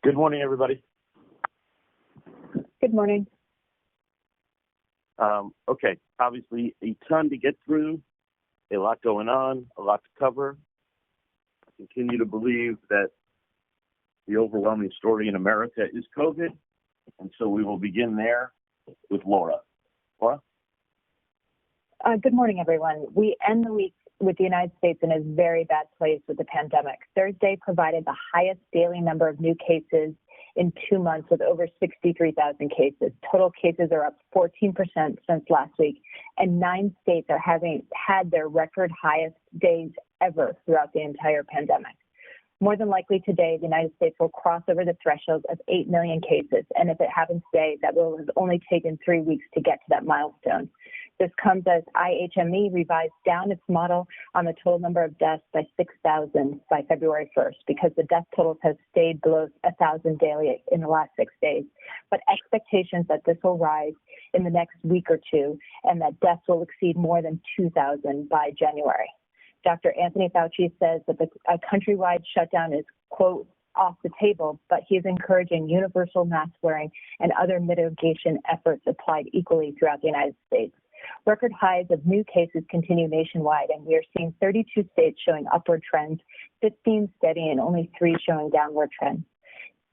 Good morning, everybody. Good morning. Okay, obviously a ton to get through, a lot going on, a lot to cover. I continue to believe that the overwhelming story in America is COVID, and so we will begin there with Laura. Laura? Good morning, everyone. We end the week with the United States in a very bad place with the pandemic. Thursday provided the highest daily number of new cases in 2 months with over 63,000 cases. Total cases are up 14% since last week, and 9 states are having had their record highest days ever throughout the entire pandemic. More than likely today, the United States will cross over the threshold of 8 million cases, and if it happens today, that will have only taken 3 weeks to get to that milestone. This comes as IHME revised down its model on the total number of deaths by 6,000 by February 1st because the death totals have stayed below 1,000 daily in the last 6 days. But expectations that this will rise in the next week or two and that deaths will exceed more than 2,000 by January. Dr. Anthony Fauci says that a countrywide shutdown is, quote, off the table, but he is encouraging universal mask wearing and other mitigation efforts applied equally throughout the United States. Record highs of new cases continue nationwide, and we are seeing 32 states showing upward trends, 15 steady, and only 3 showing downward trends.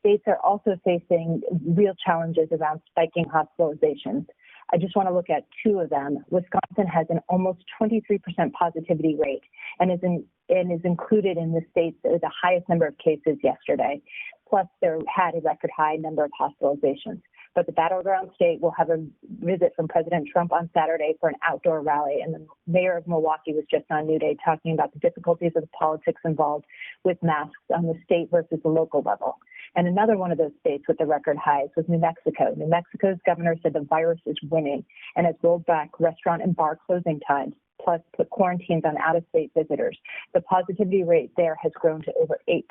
States are also facing real challenges around spiking hospitalizations. I just want to look at 2 of them. Wisconsin has an almost 23% positivity rate and is included in the states with the highest number of cases yesterday. Plus, there had a record high number of hospitalizations. But the battleground state will have a visit from President Trump on Saturday for an outdoor rally. And the mayor of Milwaukee was just on New Day talking about the difficulties of the politics involved with masks on the state versus the local level. And another one of those states with the record highs was New Mexico. New Mexico's governor said the virus is winning and has rolled back restaurant and bar closing times, plus put quarantines on out-of-state visitors. The positivity rate there has grown to over 8%.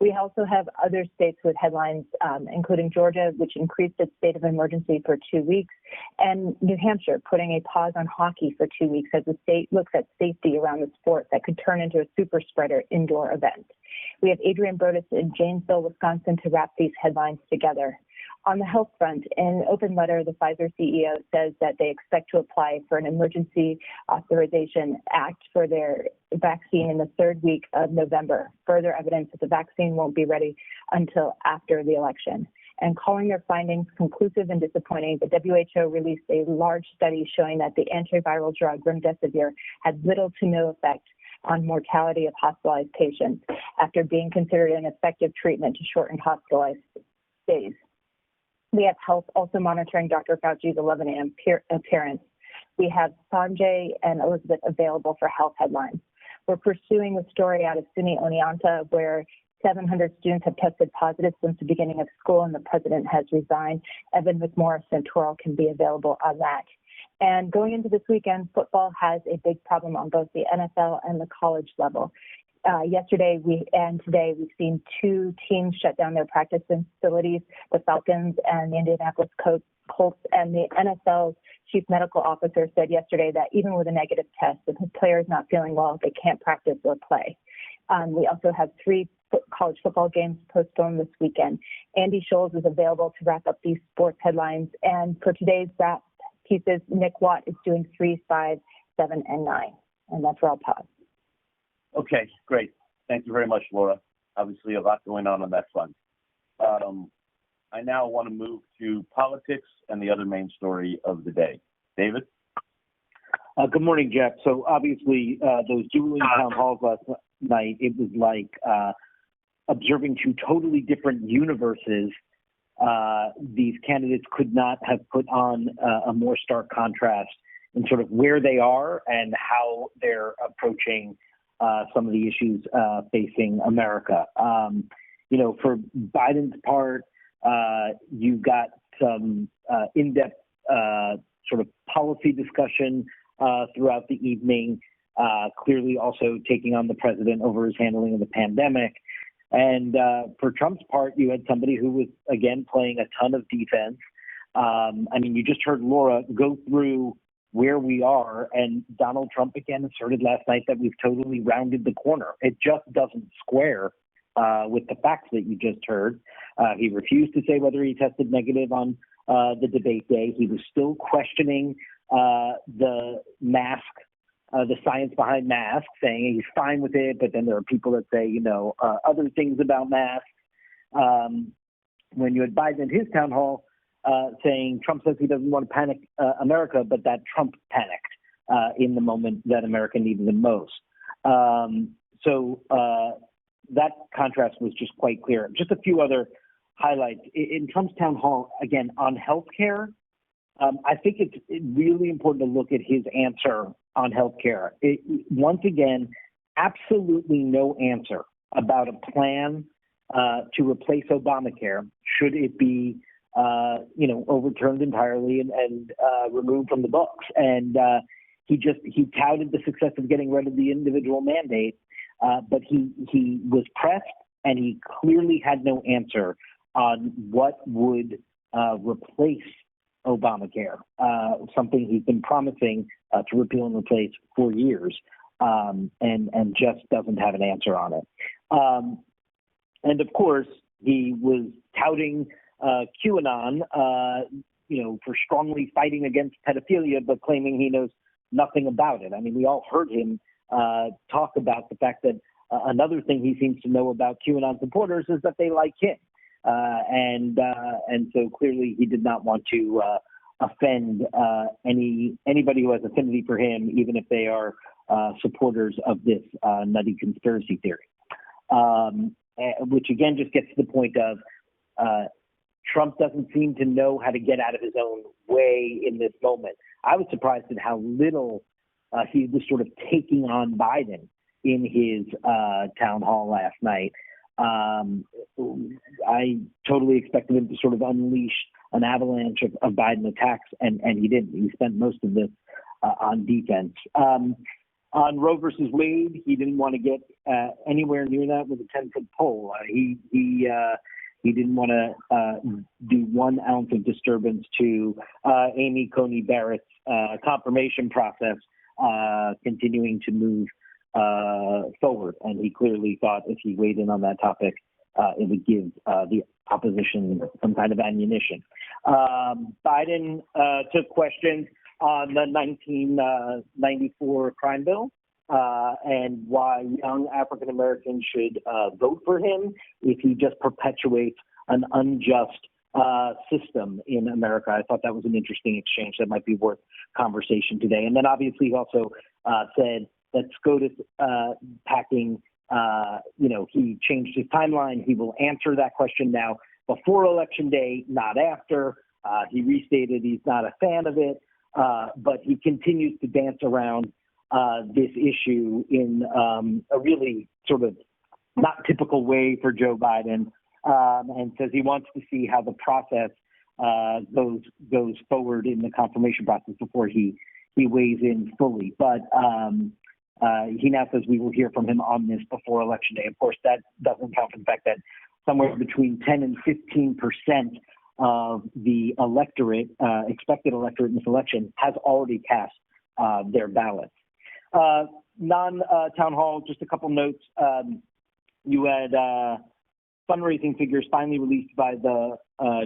We also have other states with headlines, including Georgia, which increased its state of emergency for 2 weeks, and New Hampshire putting a pause on hockey for 2 weeks as the state looks at safety around the sport that could turn into a super spreader indoor event. We have Adrian Burtis in Janesville, Wisconsin to wrap these headlines together. On the health front, in an open letter, the Pfizer CEO says that they expect to apply for an emergency authorization act for their vaccine in the 3rd week of November, further evidence that the vaccine won't be ready until after the election. And calling their findings conclusive and disappointing, the WHO released a large study showing that the antiviral drug remdesivir had little to no effect on mortality of hospitalized patients after being considered an effective treatment to shorten hospitalized stays. We have health also monitoring Dr. Fauci's 11 a.m. appearance. We have Sanjay and Elizabeth available for health headlines. We're pursuing the story out of SUNY Oneonta where 700 students have tested positive since the beginning of school and the president has resigned. Evan McMorris Santoral can be available on that. And going into this weekend, football has a big problem on both the NFL and the college level. Yesterday and today, we've seen 2 teams shut down their practice facilities, the Falcons and the Indianapolis Colts. And the NFL's chief medical officer said yesterday that even with a negative test, if the player is not feeling well, they can't practice or play. We also have 3 college football games postponed this weekend. Andy Scholes is available to wrap up these sports headlines. And for today's wrap pieces, Nick Watt is doing 3, 5, 7, and 9. And that's where I'll pause. Okay, great. Thank you very much, Laura. Obviously, a lot going on that front. I now want to move to politics and the other main story of the day. David? Good morning, Jeff. So obviously, those dueling town halls last night, it was like observing 2 totally different universes. These candidates could not have put on a more stark contrast in sort of where they are and how they're approaching some of the issues facing America. For Biden's part, you've got some in-depth sort of policy discussion throughout the evening, clearly also taking on the president over his handling of the pandemic. And for Trump's part, you had somebody who was, again, playing a ton of defense. You just heard Laura go through where we are, and Donald Trump again asserted last night that we've totally rounded the corner. It just doesn't square with the facts that you just heard. He refused to say whether he tested negative on the debate day. He was still questioning the mask, the science behind masks, saying he's fine with it, but then there are people that say, other things about masks. When you had Biden at his town hall saying Trump says he doesn't want to panic America, but that Trump panicked in the moment that America needed him most. So that contrast was just quite clear. Just a few other highlights. In Trump's town hall, again, on healthcare, I think it's really important to look at his answer on healthcare. Once again, absolutely no answer about a plan to replace Obamacare should it be, overturned entirely and removed from the books. And he touted the success of getting rid of the individual mandate, but he was pressed and he clearly had no answer on what would replace Obamacare, something he's been promising to repeal and replace for years, and just doesn't have an answer on it. And of course, he was touting QAnon, for strongly fighting against pedophilia, but claiming he knows nothing about it. I mean, we all heard him talk about the fact that another thing he seems to know about QAnon supporters is that they like him. And so clearly he did not want to offend anybody who has affinity for him, even if they are supporters of this nutty conspiracy theory. Which again just gets to the point of Trump doesn't seem to know how to get out of his own way in this moment. I was surprised at how little he was sort of taking on Biden in his town hall last night. I totally expected him to sort of unleash an avalanche of Biden attacks, and he didn't. He spent most of this on defense. On Roe versus Wade, he didn't want to get anywhere near that with a 10-foot pole. He didn't want to do 1 ounce of disturbance to Amy Coney Barrett's confirmation process, continuing to move forward. And he clearly thought if he weighed in on that topic, it would give the opposition some kind of ammunition. Biden took questions on the 1994 crime bill and why young African Americans should vote for him if he just perpetuates an unjust system in America. I thought that was an interesting exchange that might be worth conversation today. And then obviously he also said that SCOTUS packing, he changed his timeline. He will answer that question now before Election Day, not after. He restated he's not a fan of it. But he continues to dance around this issue in a really sort of not typical way for Joe Biden, and says he wants to see how the process goes forward in the confirmation process before he weighs in fully. But he now says we will hear from him on this before Election Day. Of course, that doesn't count for the fact that somewhere between 10 and 15% of the electorate, expected electorate in this election, has already cast their ballots. Non-town hall, just a couple notes. You had fundraising figures finally released by the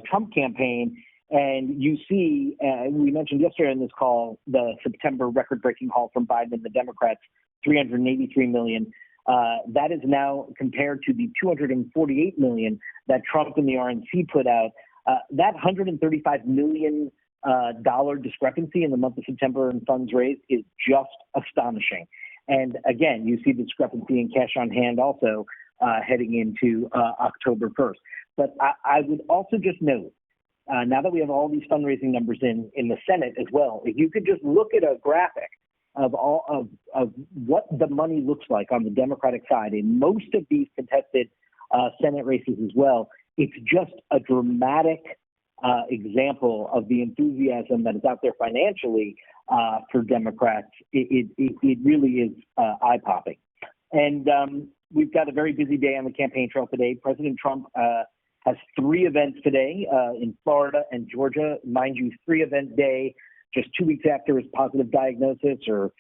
Trump campaign, and you see, we mentioned yesterday in this call, the September record-breaking haul from Biden and the Democrats, $383 million. That is now compared to the $248 million that Trump and the RNC put out. That $135 million discrepancy in the month of September in funds raised is just astonishing. And again, you see the discrepancy in cash on hand also heading into October 1st. But I would also just note, now that we have all these fundraising numbers in the Senate as well, if you could just look at a graphic of what the money looks like on the Democratic side in most of these contested Senate races as well, it's just a dramatic example of the enthusiasm that is out there financially for Democrats. It really is eye-popping. And we've got a very busy day on the campaign trail today. President Trump has 3 events today in Florida and Georgia. Mind you, 3-event day, just 2 weeks after his positive diagnosis or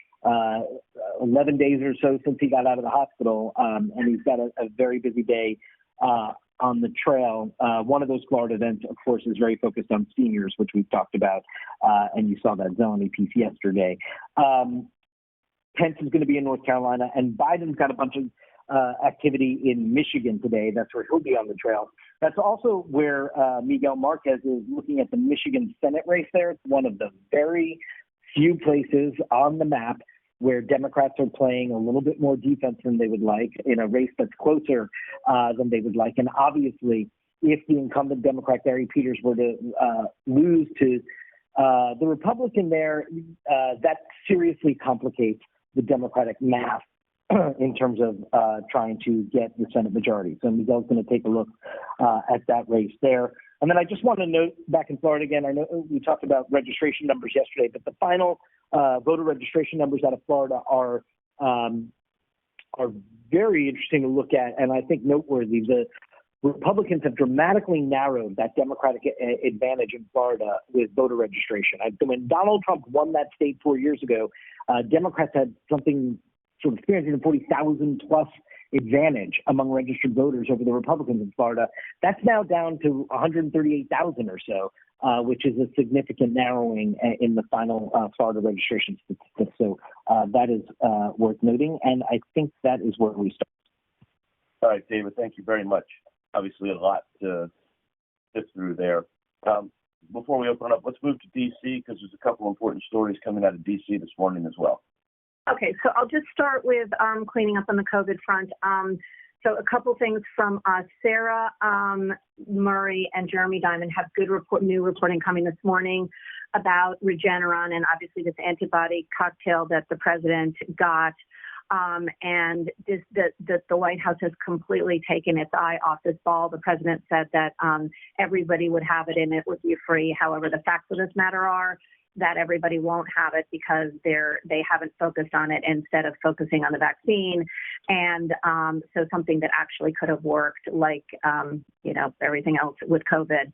11 days or so since he got out of the hospital, and he's got a very busy day on the trail. One of those Florida events, of course, is very focused on seniors, which we've talked about, and you saw that Zeleny piece yesterday. Pence is going to be in North Carolina, and Biden's got a bunch of activity in Michigan today. That's where he'll be on the trail. That's also where Miguel Marquez is looking at the Michigan Senate race there. It's one of the very few places on the map where Democrats are playing a little bit more defense than they would like in a race that's closer than they would like. And obviously, if the incumbent Democrat Gary Peters were to lose to the Republican there, that seriously complicates the Democratic math in terms of trying to get the Senate majority. So Miguel's going to take a look at that race there. And then I just want to note back in Florida again, I know we talked about registration numbers yesterday, but the final voter registration numbers out of Florida are very interesting to look at, and I think noteworthy. The Republicans have dramatically narrowed that Democratic advantage in Florida with voter registration. When Donald Trump won that state 4 years ago, Democrats had something sort of 340,000 plus advantage among registered voters over the Republicans in Florida. That's now down to 138,000 or so, which is a significant narrowing in the final Florida registration statistics. So that is worth noting, and I think that is where we start. All right, David, thank you very much. Obviously, a lot to sift through there. Before we open up, let's move to D.C. because there's a couple important stories coming out of D.C. this morning as well. Okay, so I'll just start with cleaning up on the COVID front. So a couple things from Sarah Murray and Jeremy Diamond have good new reporting coming this morning about Regeneron and obviously this antibody cocktail that the president got. And the White House has completely taken its eye off this ball. The president said that everybody would have it and it would be free. However, the facts of this matter are that everybody won't have it because they haven't focused on it instead of focusing on the vaccine. And so something that actually could have worked, like everything else with COVID,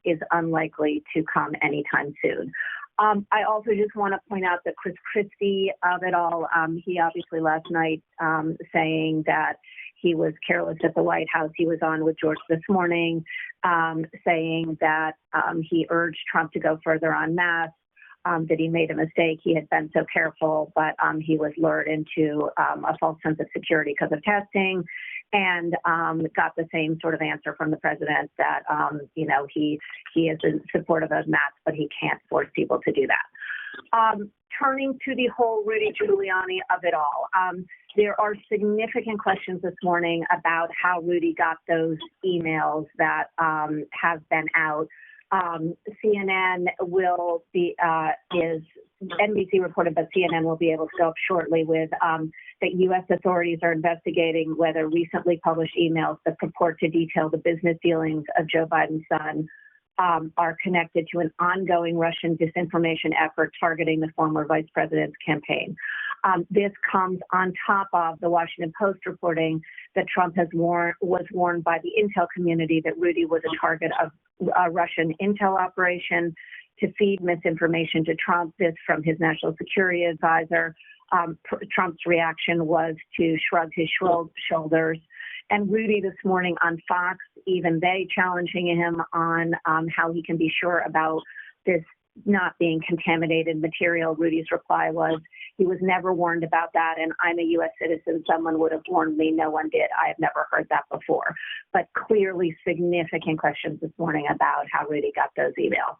is unlikely to come anytime soon. I also just want to point out that Chris Christie of it all, he obviously last night saying that he was careless at the White House. He was on with George this morning saying that he urged Trump to go further on masks, that he made a mistake. He had been so careful, but he was lured into a false sense of security because of testing, and got the same sort of answer from the president that, he is supportive of masks, but he can't force people to do that. Turning to the whole Rudy Giuliani of it all, there are significant questions this morning about how Rudy got those emails that have been out. CNN will be, NBC reported that CNN will be able to go up shortly with that U.S. authorities are investigating whether recently published emails that purport to detail the business dealings of Joe Biden's son are connected to an ongoing Russian disinformation effort targeting the former vice president's campaign. This comes on top of the Washington Post reporting that Trump was warned by the intel community that Rudy was a target of a Russian intel operation to feed misinformation to Trump. This from his national security advisor. Trump's reaction was to shrug his shoulders. And Rudy this morning on Fox, even they challenging him on how he can be sure about this not being contaminated material. Rudy's reply was, he was never warned about that, and I'm a U.S. citizen. Someone would have warned me. No one did. I have never heard that before. But clearly significant questions this morning about how Rudy got those emails.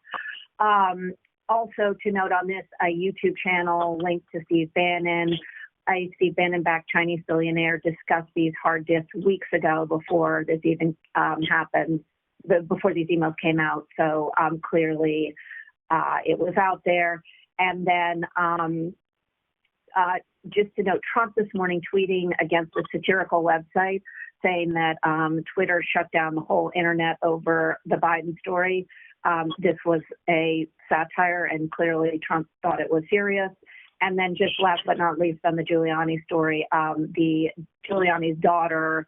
Also to note on this, a YouTube channel linked to Steve Bannon. Steve Bannon-backed Chinese billionaire discussed these hard disks weeks ago before this even happened, before these emails came out. So clearly it was out there. And then just to note, Trump this morning tweeting against the satirical website, saying that Twitter shut down the whole internet over the Biden story. This was a satire, and clearly Trump thought it was serious. And then just last but not least on the Giuliani story, the Giuliani's daughter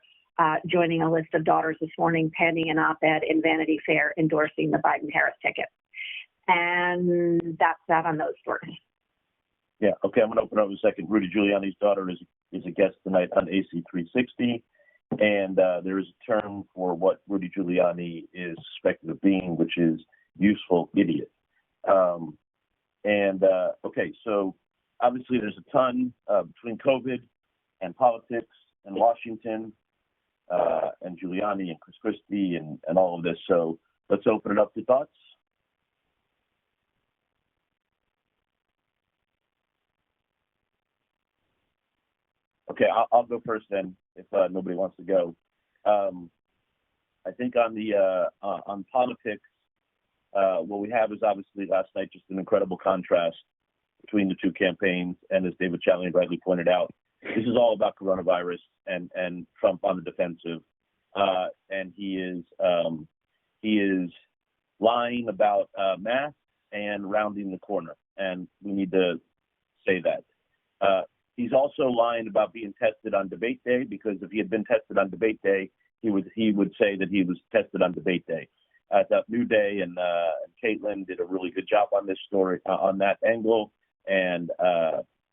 joining a list of daughters this morning, penning an op-ed in Vanity Fair endorsing the Biden-Harris ticket. And that's that on those stories. Yeah, okay, I'm going to open up in a second. Rudy Giuliani's daughter is a guest tonight on AC 360, and there is a term for what Rudy Giuliani is suspected of being, which is useful idiot. Okay, so obviously there's a ton between COVID and politics and Washington and Giuliani and Chris Christie and all of this. So let's open it up to thoughts. Okay, I'll go first then, if nobody wants to go. I think on politics, what we have is obviously last night just an incredible contrast between the two campaigns, and as David Giuliani rightly pointed out, this is all about coronavirus and Trump on the defensive, and he is lying about masks and rounding the corner, and we need to say that. He's also lying about being tested on debate day, because if he had been tested on debate day, he would say that he was tested on debate day. I thought New Day and Caitlin did a really good job on this story, on that angle, and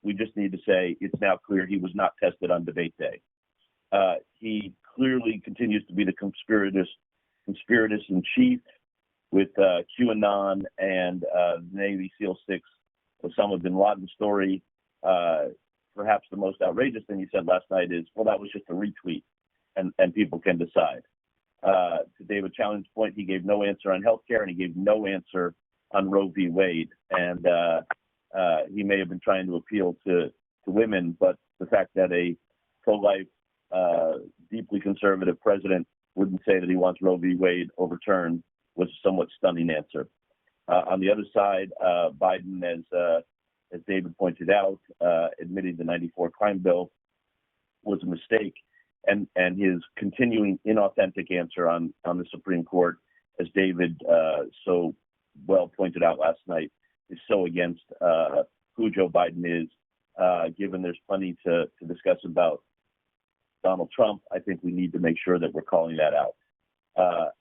we just need to say it's now clear he was not tested on debate day. He clearly continues to be the conspirator in chief with QAnon and Navy SEAL 6 Osama bin Laden story. Perhaps the most outrageous thing he said last night is, well, that was just a retweet, and people can decide. To David Giuliani's point, he gave no answer on healthcare, and he gave no answer on Roe v. Wade. And he may have been trying to appeal to women, but the fact that a pro-life, deeply conservative president wouldn't say that he wants Roe v. Wade overturned was a somewhat stunning answer. On the other side, Biden, as David pointed out, admitting the 94 crime bill was a mistake, and his continuing inauthentic answer on the Supreme Court, as David so well pointed out last night, is so against who Joe Biden is. Given there's plenty to discuss about Donald Trump, I think we need to make sure that we're calling that out.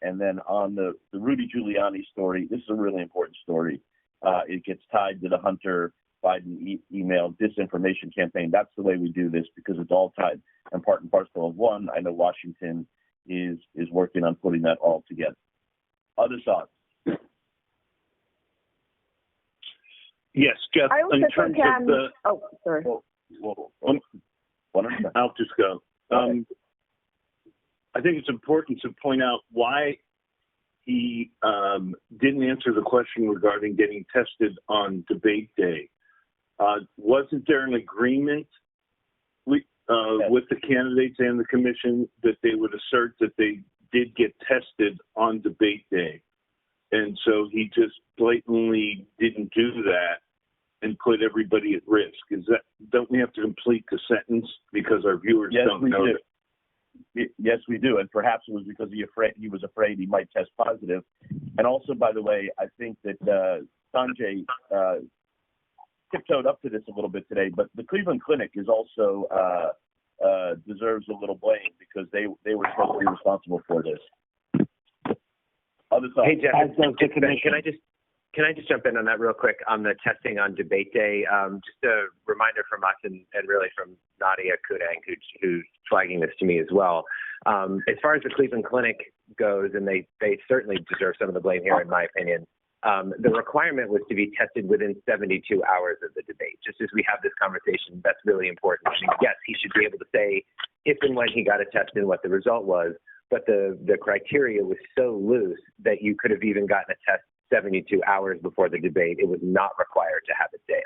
And then on the Rudy Giuliani story, this is a really important story. It gets tied to the Hunter Biden email disinformation campaign. That's the way we do this, because it's all tied and part and parcel of one. I know Washington is working on putting that all together. Other thoughts? Yes, Jeff. I also in terms think, of the, oh, sorry. I'll just go. I think it's important to point out why he didn't answer the question regarding getting tested on debate day. Wasn't there an agreement with the candidates and the commission that they would assert that they did get tested on debate day? And so he just blatantly didn't do that and put everybody at risk. Don't we have to complete the sentence, because our viewers don't know that? Yes, we do. And perhaps it was because he was afraid he might test positive. And also, by the way, I think that Sanjay tiptoed up to this a little bit today, but the Cleveland Clinic is also deserves a little blame, because they were supposed to be responsible for this. Other thoughts? Hey, Jeff, can I just jump in on that real quick on the testing on debate day? Just a reminder from us and really from Nadia Kudang, who's flagging this to me as well. As far as the Cleveland Clinic goes, and they certainly deserve some of the blame here, in my opinion, the requirement was to be tested within 72 hours of the debate. Just as we have this conversation, that's really important. I mean, yes, he should be able to say if and when he got a test and what the result was, but the criteria was so loose that you could have even gotten a test 72 hours before the debate. It was not required to have a day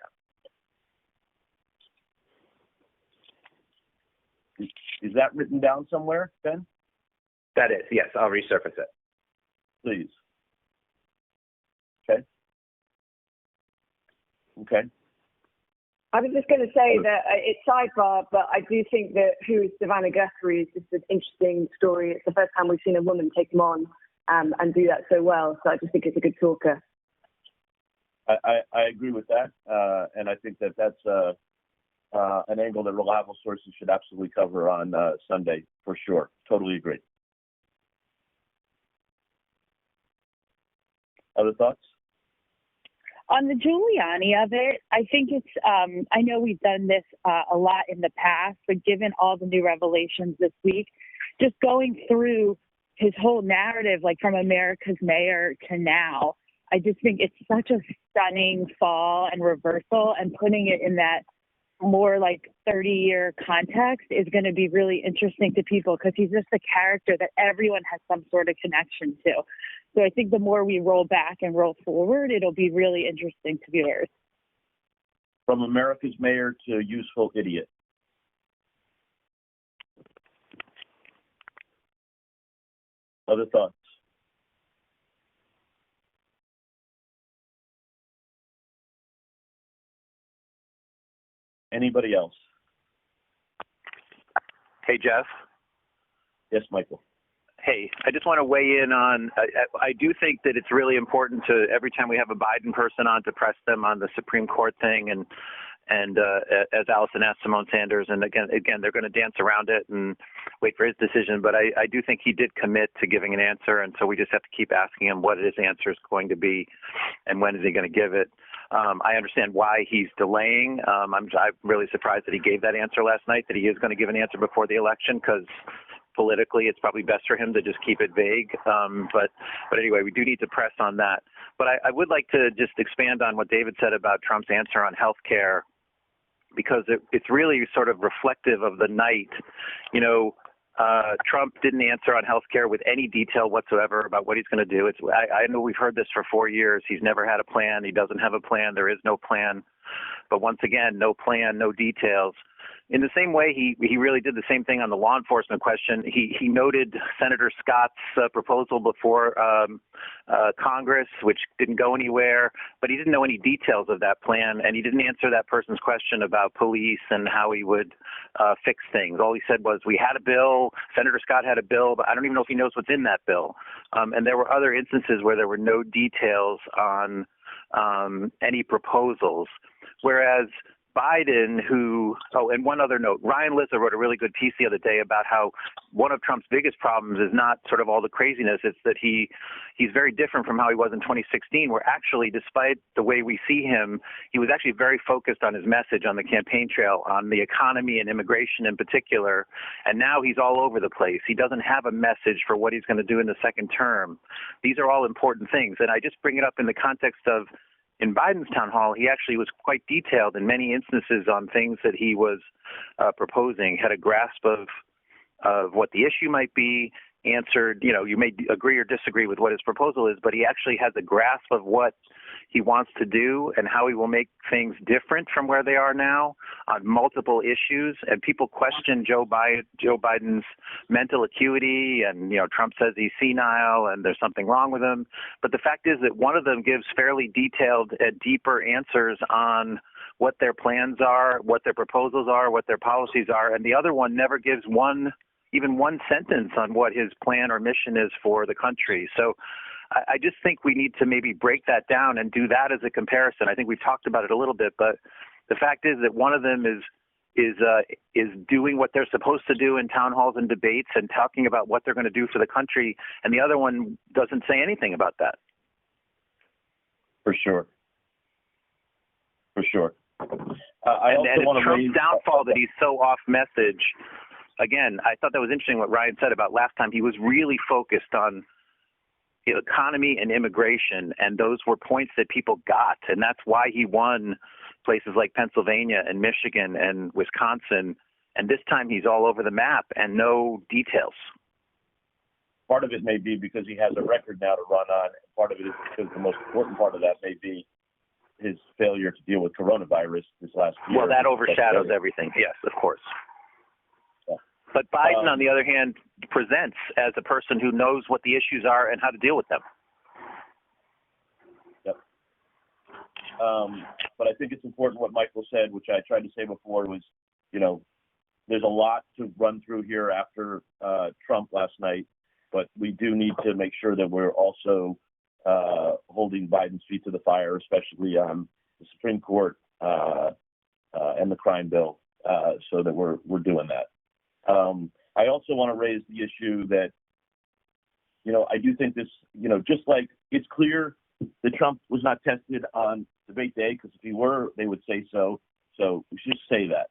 up. Is that written down somewhere, Ben? That is, yes. I'll resurface it. Please. Okay. I was just going to say that it's sidebar, but I do think that who is Savannah Guthrie is just an interesting story. It's the first time we've seen a woman take him on and do that so well. So I just think it's a good talker. I agree with that, and I think that that's an angle that reliable sources should absolutely cover on Sunday for sure. Totally agree. Other thoughts? On the Giuliani of it, I think it's, I know we've done this a lot in the past, but given all the new revelations this week, just going through his whole narrative, like from America's mayor to now, I just think it's such a stunning fall and reversal, and putting it in that more like 30-year context is going to be really interesting to people, because he's just a character that everyone has some sort of connection to. So I think the more we roll back and roll forward, it'll be really interesting to viewers. From America's mayor to useful idiot. Other thoughts? Anybody else? Hey, Jeff. Yes, Michael. Hey, I just want to weigh in on, I do think that it's really important to, every time we have a Biden person on, to press them on the Supreme Court thing. And as Allison asked Simone Sanders, and again, they're going to dance around it and wait for his decision. But I do think he did commit to giving an answer. And so we just have to keep asking him what his answer is going to be and when is he going to give it. I understand why he's delaying. I'm really surprised that he gave that answer last night, that he is going to give an answer before the election, because politically it's probably best for him to just keep it vague. But anyway, we do need to press on that. But I would like to just expand on what David said about Trump's answer on health care, because it's really sort of reflective of the night. You know, Trump didn't answer on health care with any detail whatsoever about what he's going to do. I know we've heard this for 4 years. He's never had a plan. He doesn't have a plan. There is no plan. But once again, no plan, no details. In the same way, he really did the same thing on the law enforcement question. He noted Senator Scott's proposal before Congress, which didn't go anywhere, but he didn't know any details of that plan, and he didn't answer that person's question about police and how he would fix things. All he said was, we had a bill, Senator Scott had a bill, but I don't even know if he knows what's in that bill. And there were other instances where there were no details on any proposals, whereas Biden, and one other note, Ryan Lizza wrote a really good piece the other day about how one of Trump's biggest problems is not sort of all the craziness, it's that he's very different from how he was in 2016, where actually, despite the way we see him, he was actually very focused on his message on the campaign trail, on the economy and immigration in particular, and now he's all over the place. He doesn't have a message for what he's going to do in the second term. These are all important things, and I just bring it up in the context of, in Biden's town hall, he actually was quite detailed in many instances on things that he was proposing, had a grasp of what the issue might be, answered, you may agree or disagree with what his proposal is, but he actually has a grasp of what he wants to do and how he will make things different from where they are now on multiple issues. And people question Joe Biden's mental acuity, and Trump says he's senile and there's something wrong with him. But the fact is that one of them gives fairly detailed, deeper answers on what their plans are, what their proposals are, what their policies are, and the other one never gives even one sentence on what his plan or mission is for the country. So I just think we need to maybe break that down and do that as a comparison. I think we've talked about it a little bit, but the fact is that one of them is doing what they're supposed to do in town halls and debates and talking about what they're going to do for the country, and the other one doesn't say anything about that. For sure. And it's Trump's downfall that he's so off message. Again, I thought that was interesting what Ryan said about last time. He was really focused on the economy and immigration, and those were points that people got, and that's why he won places like Pennsylvania and Michigan and Wisconsin. And this time he's all over the map and no details. Part of it may be because he has a record now to run on. Part of it is because the most important part of that may be his failure to deal with coronavirus this last year. Well, that overshadows everything. Yes, of course. But Biden, on the other hand, presents as a person who knows what the issues are and how to deal with them. Yep. But I think it's important what Michael said, which I tried to say before, was, there's a lot to run through here after Trump last night, but we do need to make sure that we're also holding Biden's feet to the fire, especially on the Supreme Court and the crime bill, so that we're doing that. I also want to raise the issue that, I do think this, just like it's clear that Trump was not tested on debate day, because if he were, they would say so. So we should say that.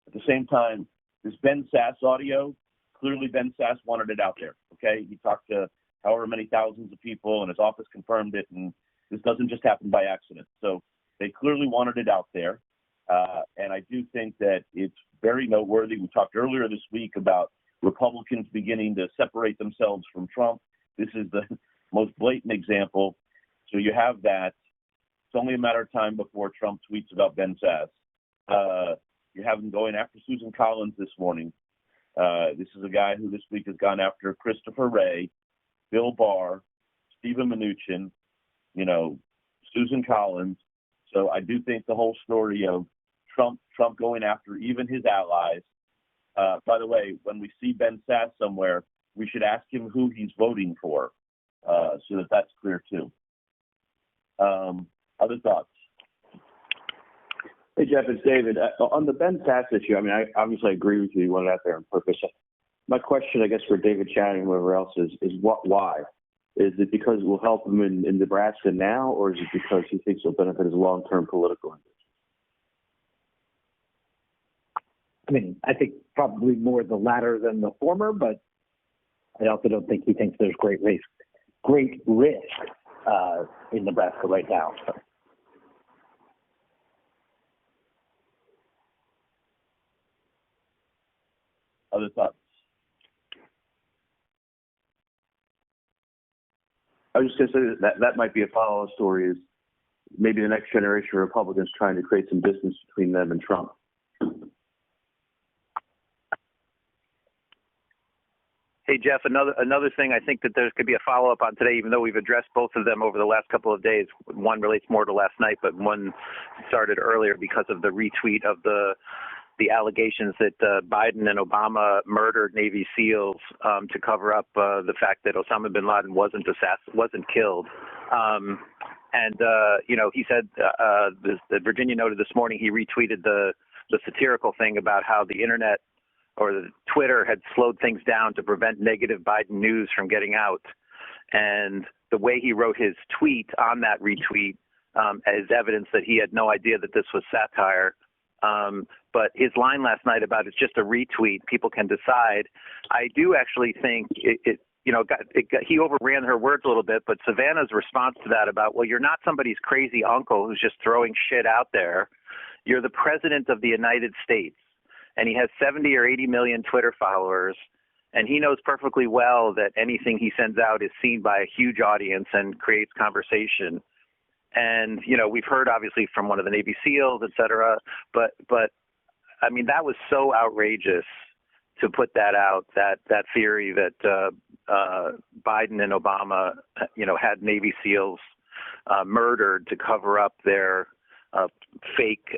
At the same time, this Ben Sass audio, clearly Ben Sass wanted it out there, okay? He talked to however many thousands of people, and his office confirmed it, and this doesn't just happen by accident. So they clearly wanted it out there, and I do think that it's very noteworthy. We talked earlier this week about Republicans beginning to separate themselves from Trump. This is the most blatant example. So you have that. It's only a matter of time before Trump tweets about Ben Sass. You have him going after Susan Collins this morning. This is a guy who this week has gone after Christopher Wray, Bill Barr, Stephen Mnuchin, Susan Collins. So I do think the whole story of Trump going after even his allies. By the way, when we see Ben Sass somewhere, we should ask him who he's voting for, so that that's clear too. Other thoughts? Hey, Jeff, it's David. On the Ben Sass issue, I mean, I obviously agree with you. You want it out there on purpose. My question, I guess, for David Channing and whoever else is why? Is it because it will help him in Nebraska now, or is it because he thinks it'll benefit his long-term political interest? I mean, I think probably more the latter than the former, but I also don't think he thinks there's great risk in Nebraska right now. So. Other thoughts? I was just going to say that might be a follow-up story, is maybe the next generation of Republicans trying to create some distance between them and Trump. Hey, Jeff, another thing I think that there could be a follow-up on today, even though we've addressed both of them over the last couple of days. One relates more to last night, but one started earlier because of the retweet of the allegations that Biden and Obama murdered Navy SEALs to cover up the fact that Osama bin Laden wasn't killed. He said the Virginia noted this morning he retweeted the satirical thing about how the internet or the Twitter had slowed things down to prevent negative Biden news from getting out. And the way he wrote his tweet on that retweet is evidence that he had no idea that this was satire. But his line last night about it's just a retweet, people can decide. I do actually think he overran her words a little bit, but Savannah's response to that about, well, you're not somebody's crazy uncle who's just throwing shit out there. You're the president of the United States, and he has 70 or 80 million Twitter followers, and he knows perfectly well that anything he sends out is seen by a huge audience and creates conversation. And, we've heard obviously from one of the Navy SEALs, et cetera, but I mean, that was so outrageous to put that out, that theory that Biden and Obama, had Navy SEALs murdered to cover up their fake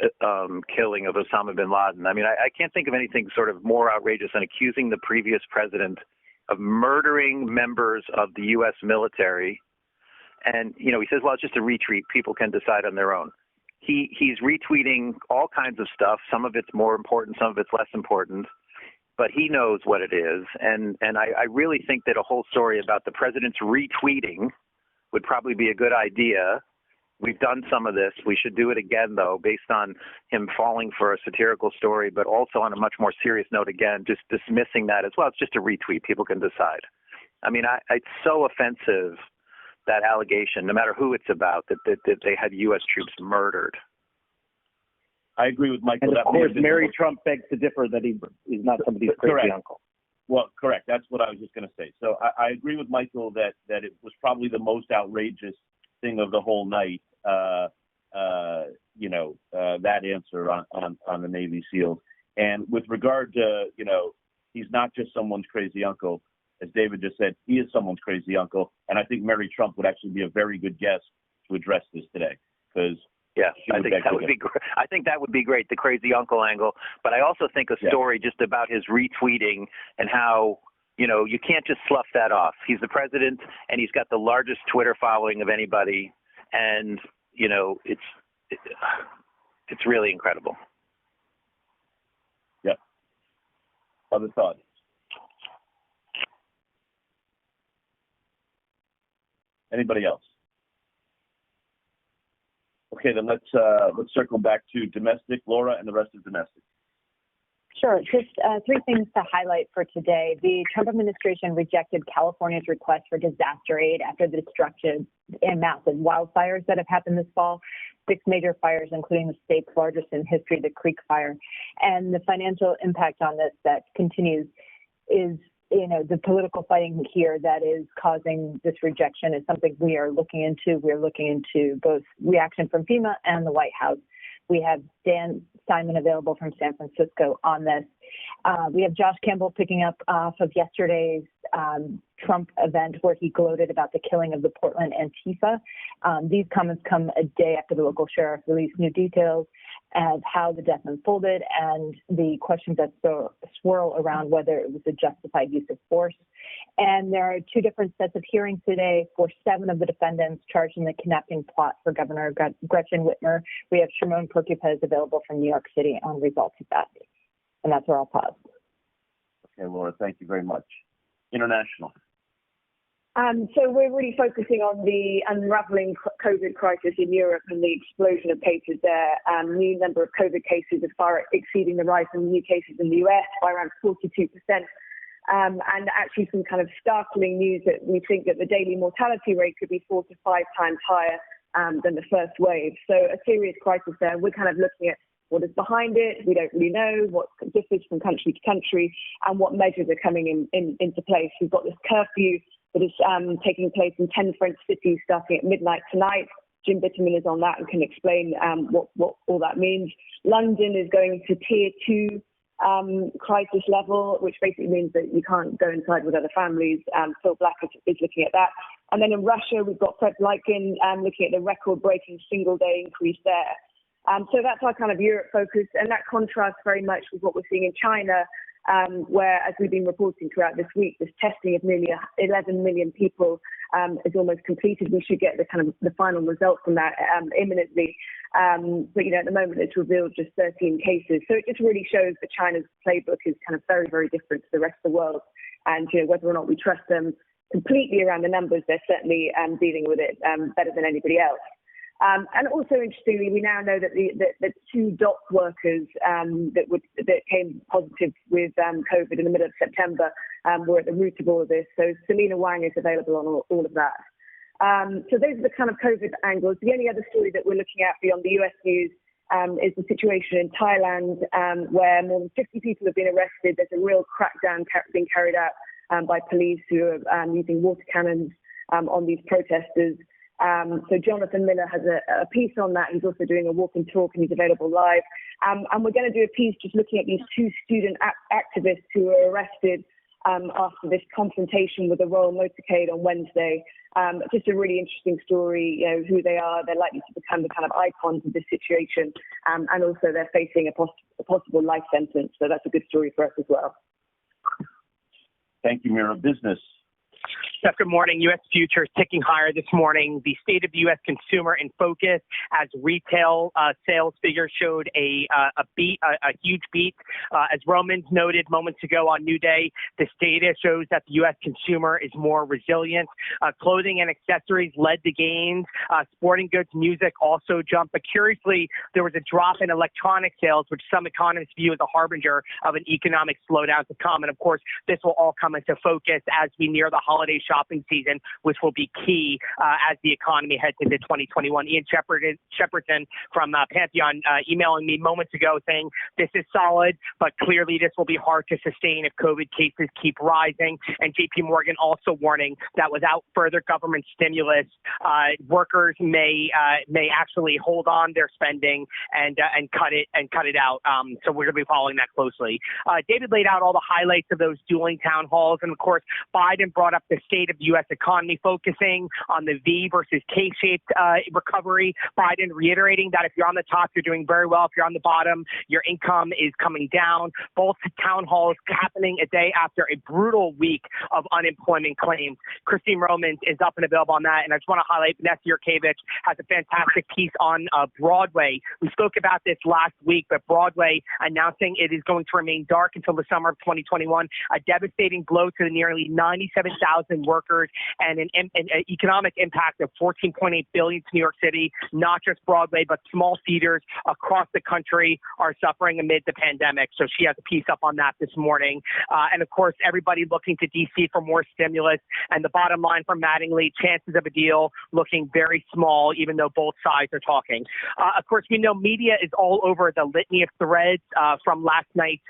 killing of Osama bin Laden. I mean, I can't think of anything sort of more outrageous than accusing the previous president of murdering members of the U.S. military. And, he says, well, it's just a retweet. People can decide on their own. He's retweeting all kinds of stuff. Some of it's more important, some of it's less important. But he knows what it is. And I really think that a whole story about the president's retweeting would probably be a good idea. We've done some of this. We should do it again, though, based on him falling for a satirical story, but also on a much more serious note, again, just dismissing that as well. It's just a retweet. People can decide. I mean, it's so offensive, that allegation, no matter who it's about, that they had U.S. troops murdered. I agree with Michael. And of course, Mary Trump begs to differ that he is not somebody's crazy uncle. Well, correct. That's what I was just going to say. So I agree with Michael that it was probably the most outrageous thing of the whole night. That answer on the Navy SEALs. And with regard to, he's not just someone's crazy uncle. As David just said, he is someone's crazy uncle. And I think Mary Trump would actually be a very good guest to address this today, because I think that would be great. I think that would be great, the crazy uncle angle. But I also think a story just about his retweeting and how, you can't just slough that off. He's the president, and he's got the largest Twitter following of anybody, and it's really incredible. Yep. Other thoughts? Anybody else? Okay, then let's circle back to domestic, Laura, and the rest of domestic. Sure. Just three things to highlight for today. The Trump administration rejected California's request for disaster aid after the destruction and massive wildfires that have happened this fall. 6 major fires, including the state's largest in history, the Creek Fire. And the financial impact on this that continues is, the political fighting here that is causing this rejection is something we are looking into. We're looking into both reaction from FEMA and the White House. We have Dan Simon available from San Francisco on this. We have Josh Campbell picking up off of yesterday's Trump event where he gloated about the killing of the Portland Antifa. These comments come a day after the local sheriff released new details of how the death unfolded and the questions that swirl around whether it was a justified use of force. And there are 2 different sets of hearings today for 7 of the defendants charged in the kidnapping plot for Governor Gretchen Whitmer. We have Shimon Prokupecz available from New York City on results of that. And that's where I'll pause. Okay, Laura, thank you very much. International. So we're really focusing on the unraveling COVID crisis in Europe and the explosion of cases there. New number of COVID cases is far exceeding the rise in new cases in the US by around 42%. And actually some kind of startling news that we think that the daily mortality rate could be 4 to 5 times higher than the first wave. So a serious crisis there. We're kind of looking at what is behind it. We don't really know what differs from country to country and what measures are coming into place. We've got this curfew that is taking place in 10 French cities starting at midnight tonight. Jim Bitterman is on that and can explain what all that means. London is going to tier 2 crisis level, which basically means that you can't go inside with other families. Phil Black is looking at that. And then in Russia, we've got Fred Lightkin looking at the record-breaking single-day increase there. So that's our kind of Europe focus, and that contrasts very much with what we're seeing in China, where, as we've been reporting throughout this week, this testing of nearly 11 million people is almost completed. We should get the final result from that imminently. But at the moment it's revealed just 13 cases. So it just really shows that China's playbook is kind of very, very different to the rest of the world. And whether or not we trust them completely around the numbers, they're certainly dealing with it better than anybody else. And also, interestingly, we now know that the 2 dock workers that came positive with COVID in the middle of September were at the root of all of this. So Selena Wang is available on all of that. So those are the kind of COVID angles. The only other story that we're looking at beyond the US news is the situation in Thailand, where more than 50 people have been arrested. There's a real crackdown being carried out by police who are using water cannons on these protesters. So Jonathan Miller has a piece on that. He's also doing a walk and talk, and he's available live. And we're going to do a piece just looking at these 2 student activists who were arrested after this confrontation with the Royal Motorcade on Wednesday. Just a really interesting story, who they are. They're likely to become the kind of icons of this situation. And also they're facing a possible life sentence. So that's a good story for us as well. Thank you, Mira. Business. Jeff, good morning. U.S. futures ticking higher this morning. The state of the U.S. consumer in focus as retail sales figures showed a huge beat. As Romans noted moments ago on New Day, this data shows that the U.S. consumer is more resilient. Clothing and accessories led the gains. Sporting goods, music also jumped. But curiously, there was a drop in electronic sales, which some economists view as a harbinger of an economic slowdown to come. And of course, this will all come into focus as we near the holiday shopping season, which will be key as the economy heads into 2021. Ian Shepperton from Pantheon emailing me moments ago saying this is solid, but clearly this will be hard to sustain if COVID cases keep rising. And JP Morgan also warning that without further government stimulus, workers may actually hold on their spending and cut it out. So we're going to be following that closely. David laid out all the highlights of those dueling town halls, and of course, Biden brought up the state of the U.S. economy, focusing on the V versus K-shaped recovery. Biden reiterating that if you're on the top, you're doing very well. If you're on the bottom, your income is coming down. Both town halls happening a day after a brutal week of unemployment claims. Christine Romans is up and available on that. And I just want to highlight Vanessa Yurkevich has a fantastic piece on Broadway. We spoke about this last week, but Broadway announcing it is going to remain dark until the summer of 2021, a devastating blow to the nearly 97,000 workers and an economic impact of $14.8 billion to New York City, not just Broadway, but small theaters across the country are suffering amid the pandemic. So she has a piece up on that this morning. And of course, everybody looking to DC for more stimulus. And the bottom line from Mattingly, chances of a deal looking very small, even though both sides are talking. Of course, we know media is all over the litany of threads from last night's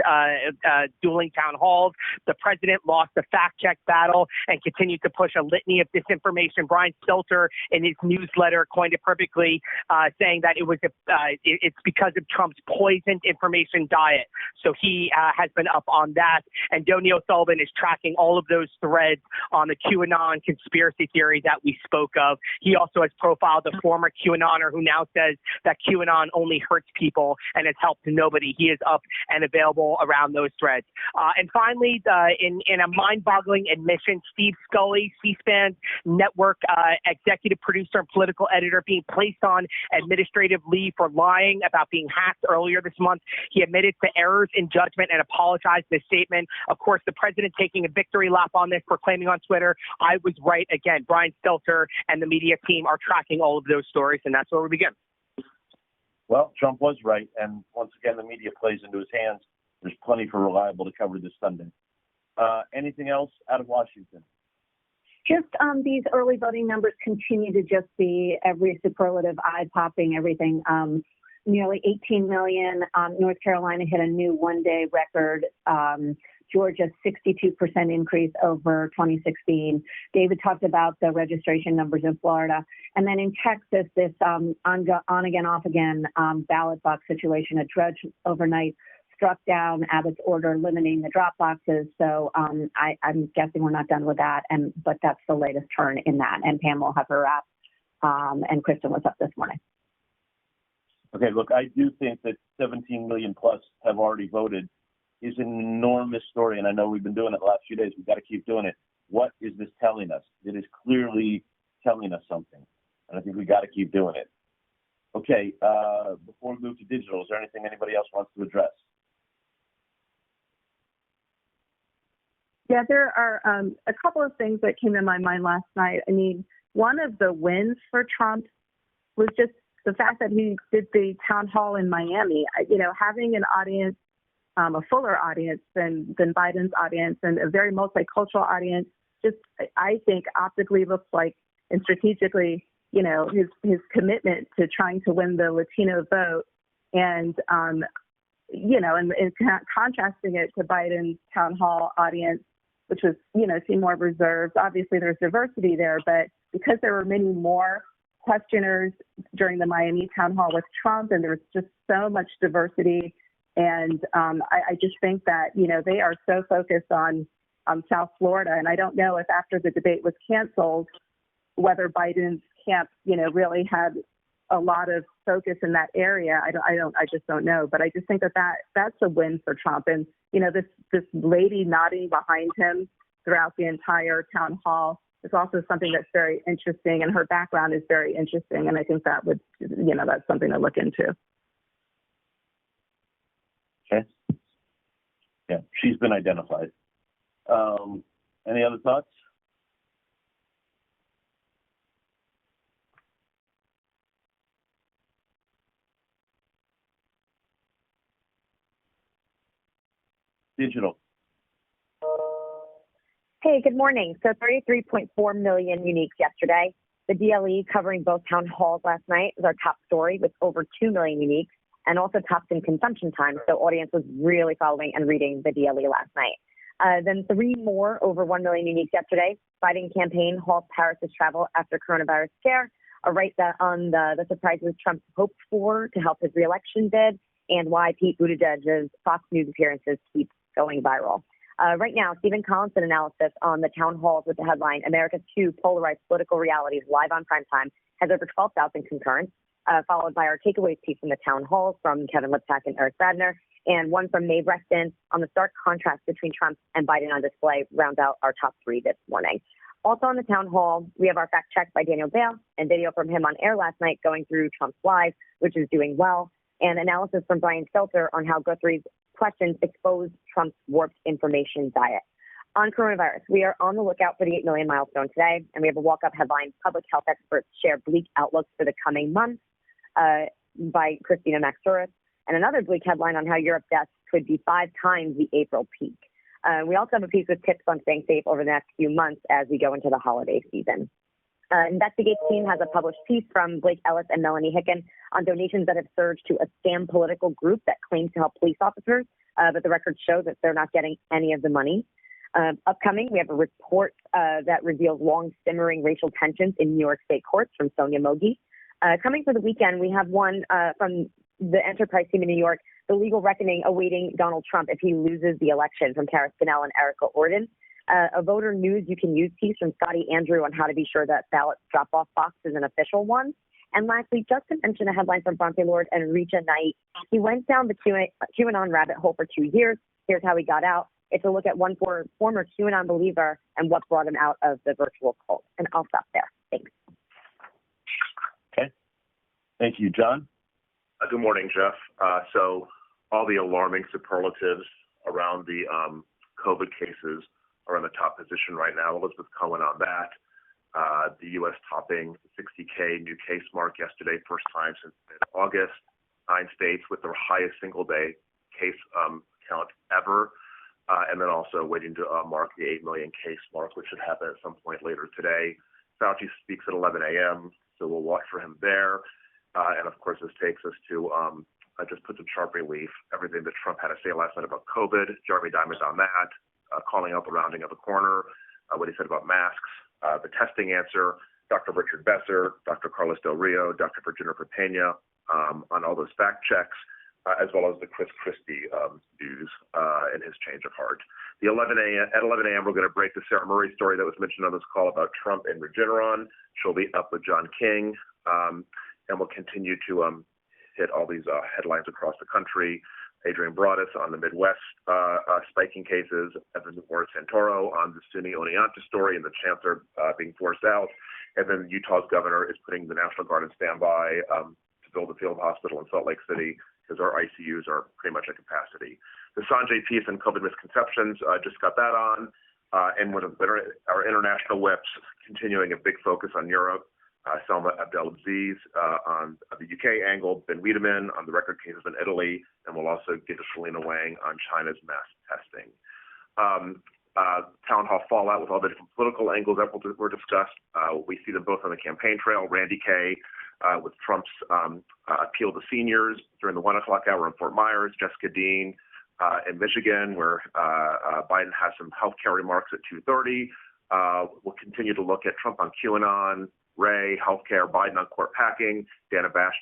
dueling town halls. The president lost the fact-check battle and continued to push a litany of disinformation. Brian Stelter, in his newsletter, coined it perfectly, saying that it's because of Trump's poisoned information diet. So he has been up on that. And Donnie O'Sullivan is tracking all of those threads on the QAnon conspiracy theory that we spoke of. He also has profiled a former QAnoner who now says that QAnon only hurts people and has helped nobody. He is up and available around those threads. And finally, in a mind-boggling admission, Steve Scully, C-SPAN's network executive producer and political editor, being placed on administrative leave for lying about being hacked earlier this month. He admitted to errors in judgment and apologized in a statement. Of course, the president taking a victory lap on this, proclaiming on Twitter, "I was right again." Brian Stelter and the media team are tracking all of those stories, and that's where we begin. Well, Trump was right, and once again, the media plays into his hands. There's plenty for Reliable to cover this Sunday. Anything else out of Washington? Just these early voting numbers continue to just be every superlative, eye-popping, everything. Nearly 18 million. North Carolina hit a new one-day record. Georgia, 62% increase over 2016. David talked about the registration numbers in Florida. And then in Texas, this on again, off again ballot box situation, a judge overnight struck down Abbott's order limiting the drop boxes. So I'm guessing we're not done with that. But that's the latest turn in that. And Pam will have her wrap. And Kristen was up this morning. Okay, look, I do think that 17 million plus have already voted is an enormous story, and I know we've been doing it the last few days. We've got to keep doing it. What is this telling us? It is clearly telling us something, and I think we got to keep doing it. Okay, before we move to digital, is there anything anybody else wants to address? Yeah, there are a couple of things that came to my mind last night. I mean, one of the wins for Trump was just the fact that he did the town hall in Miami. You know, having an audience, a fuller audience than Biden's audience, and a very multicultural audience, just I think optically looks like, and strategically, you know, his commitment to trying to win the Latino vote, and you know, and contrasting it to Biden's town hall audience, which was, you know, seemed more reserved. Obviously, there's diversity there, but because there were many more questioners during the Miami town hall with Trump, and there was just so much diversity. And I just think that, you know, they are so focused on South Florida. And I don't know if after the debate was canceled, whether Biden's camp, you know, really had a lot of focus in that area. I just don't know. But I just think that's a win for Trump. And, you know, this lady nodding behind him throughout the entire town hall is also something that's very interesting. And her background is very interesting. And I think that would, you know, that's something to look into. Okay. Yeah, she's been identified. Any other thoughts? Digital. Hey, good morning. So 33.4 million uniques yesterday. The DLE covering both town halls last night was our top story with over 2 million uniques, and also topped in consumption time. So audience was really following and reading the DLE last night. Then 3 more over 1 million uniques yesterday. Biden campaign halts Harris's travel after coronavirus scare. A write on the surprises Trump hoped for to help his reelection bid, and why Pete Buttigieg's Fox News appearances keep going viral. Right now, Stephen Collinson analysis on the town halls with the headline, America's 2 polarized political realities live on primetime, has over 12,000 concurrents, followed by our takeaways piece from the town halls from Kevin Liptak and Eric Bradner, and one from Mae Reston on the stark contrast between Trump and Biden on display rounds out our top 3 this morning. Also on the town hall, we have our fact check by Daniel Bale and video from him on air last night going through Trump's live, which is doing well, and analysis from Brian Stelter on how Guthrie's questions exposed Trump's warped information diet. On coronavirus, we are on the lookout for the 8 million milestone today, and we have a walk-up headline, Public Health Experts Share Bleak Outlooks for the Coming Months by Christina Maxouris, and another bleak headline on how Europe deaths could be 5 times the April peak. We also have a piece with tips on staying safe over the next few months as we go into the holiday season. Investigate's team has a published piece from Blake Ellis and Melanie Hicken on donations that have surged to a scam political group that claims to help police officers, but the records show that they're not getting any of the money. Upcoming, we have a report that reveals long simmering racial tensions in New York State courts from Sonia Mogi. Coming for the weekend, we have one from the Enterprise team in New York, the legal reckoning awaiting Donald Trump if he loses the election from Tara Scannell and Erica Orden. A voter news you can use piece from Scotty Andrew on how to be sure that ballot drop-off box is an official one. And lastly, just to mention a headline from Bronte Lord and Richa Knight. He went down the QAnon rabbit hole for 2 years. Here's how he got out. It's a look at one former QAnon believer and what brought him out of the virtual cult. And I'll stop there. Thanks. Okay. Thank you, John. Good morning, Jeff. So all the alarming superlatives around the COVID cases are in the top position right now. Elizabeth Cohen on that. The U.S. topping the 60K new case mark yesterday, first time since mid-August. 9 states with their highest single-day case count ever. And then also waiting to mark the 8 million case mark, which should happen at some point later today. Fauci speaks at 11 a.m., so we'll watch for him there. And of course, this takes us to just put some sharp relief, everything that Trump had to say last night about COVID. Jeremy Diamond on that, calling out the rounding of the corner, what he said about masks, the testing answer, Dr. Richard Besser, Dr. Carlos Del Rio, Dr. Virginia Pena on all those fact checks, as well as the Chris Christie news and his change of heart. At 11 a.m., we're going to break the Sarah Murray story that was mentioned on this call about Trump and Regeneron. She'll be up with John King, and we'll continue to hit all these headlines across the country. Adrian Broadus on the Midwest spiking cases, Evan Santoro on the SUNY Oneonta story and the chancellor being forced out. And then Utah's governor is putting the National Guard in standby to build a field hospital in Salt Lake City because our ICUs are pretty much at capacity. The Sanjay piece and COVID misconceptions, just got that on. And with our international whips, continuing a big focus on Europe. Selma Abdelaziz on the UK angle, Ben Wiedemann on the record cases in Italy, and we'll also get to Selena Wang on China's mass testing. Town hall fallout with all the different political angles that were discussed. We see them both on the campaign trail. Randy Kaye with Trump's appeal to seniors during the 1 o'clock hour in Fort Myers. Jessica Dean in Michigan, where Biden has some health care remarks at 2:30. We'll continue to look at Trump on QAnon, Ray, healthcare, Biden on court packing, Dana Bash,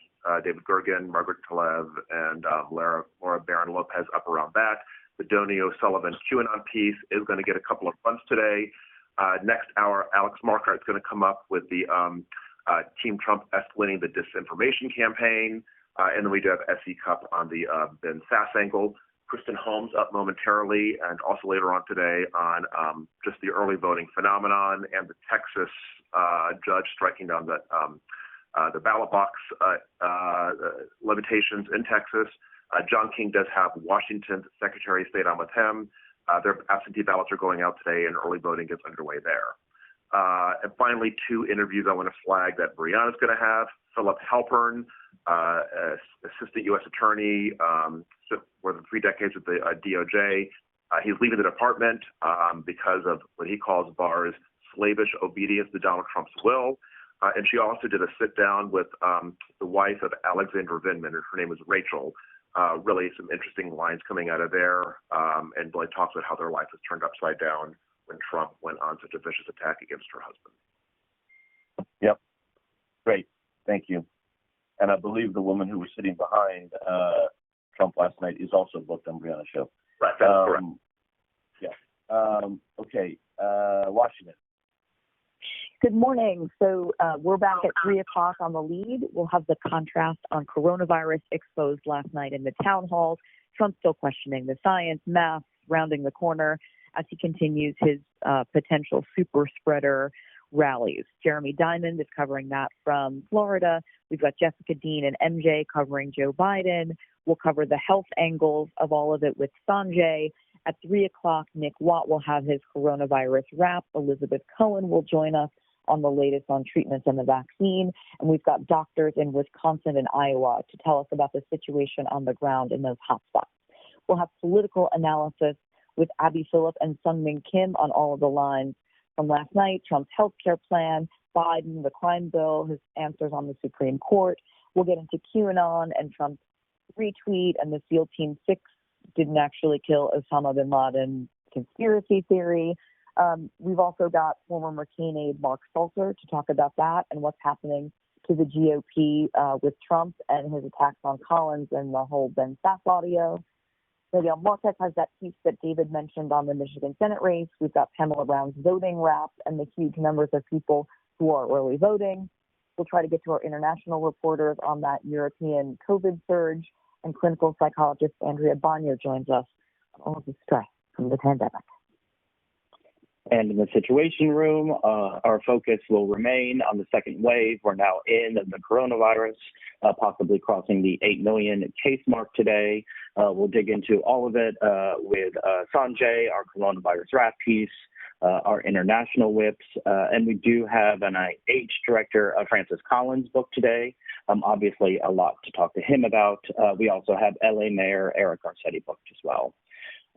David Gergen, Margaret Tlaib, and Laura Barron Lopez up around that. The Donny O'Sullivan QAnon piece is going to get a couple of fronts today. Next hour, Alex Marquardt is going to come up with the Team Trump escalating the disinformation campaign. And then we do have SE Cup on the Ben Sass angle. Kristen Holmes up momentarily, and also later on today on just the early voting phenomenon and the Texas judge striking down the ballot box limitations in Texas. John King does have Washington's Secretary of State on with him. Their absentee ballots are going out today, and early voting gets underway there. And finally, 2 interviews I want to flag that Brianna's going to have. Philip Halpern, Assistant U.S. Attorney, more than 3 decades with the DOJ. He's leaving the department because of what he calls Barr's slavish obedience to Donald Trump's will. And she also did a sit-down with the wife of Alexander Vindman. Her name is Rachel. Really some interesting lines coming out of there. And Blake talks about how their life was turned upside down when Trump went on such a vicious attack against her husband. Yep. Great. Thank you. And I believe the woman who was sitting behind Trump last night is also booked on Brianna's show. Right, that's correct. Yeah. Okay. Washington. Good morning. So we're back at 3 o'clock on the lead. We'll have the contrast on coronavirus exposed last night in the town halls. Trump still questioning the science, masks, rounding the corner as he continues his potential super spreader rallies. Jeremy Diamond is covering that from Florida. We've got Jessica Dean and MJ covering Joe Biden. We'll cover the health angles of all of it with Sanjay. At 3 o'clock, Nick Watt will have his coronavirus wrap. Elizabeth Cohen will join us on the latest on treatments and the vaccine. And we've got doctors in Wisconsin and Iowa to tell us about the situation on the ground in those hotspots. We'll have political analysis with Abby Phillip and Sungmin Kim on all of the lines from last night, Trump's health care plan, Biden, the crime bill, his answers on the Supreme Court. We'll get into QAnon and Trump's retweet and the SEAL Team 6 didn't actually kill Osama bin Laden conspiracy theory. We've also got former McCain aide Mark Salter to talk about that and what's happening to the GOP with Trump and his attacks on Collins and the whole Ben Sass audio. Miguel Marquez has that piece that David mentioned on the Michigan Senate race. We've got Pamela Brown's voting wrap and the huge numbers of people who are early voting. We'll try to get to our international reporters on that European COVID surge, and clinical psychologist Andrea Bonnier joins us on all of the stress from the pandemic. And in the Situation Room, our focus will remain on the second wave. We're now in the coronavirus, possibly crossing the 8 million case mark today. We'll dig into all of it with Sanjay, our coronavirus wrap piece, our international whips, and we do have an IH director, Francis Collins' book today. Obviously, a lot to talk to him about. We also have LA Mayor Eric Garcetti booked as well.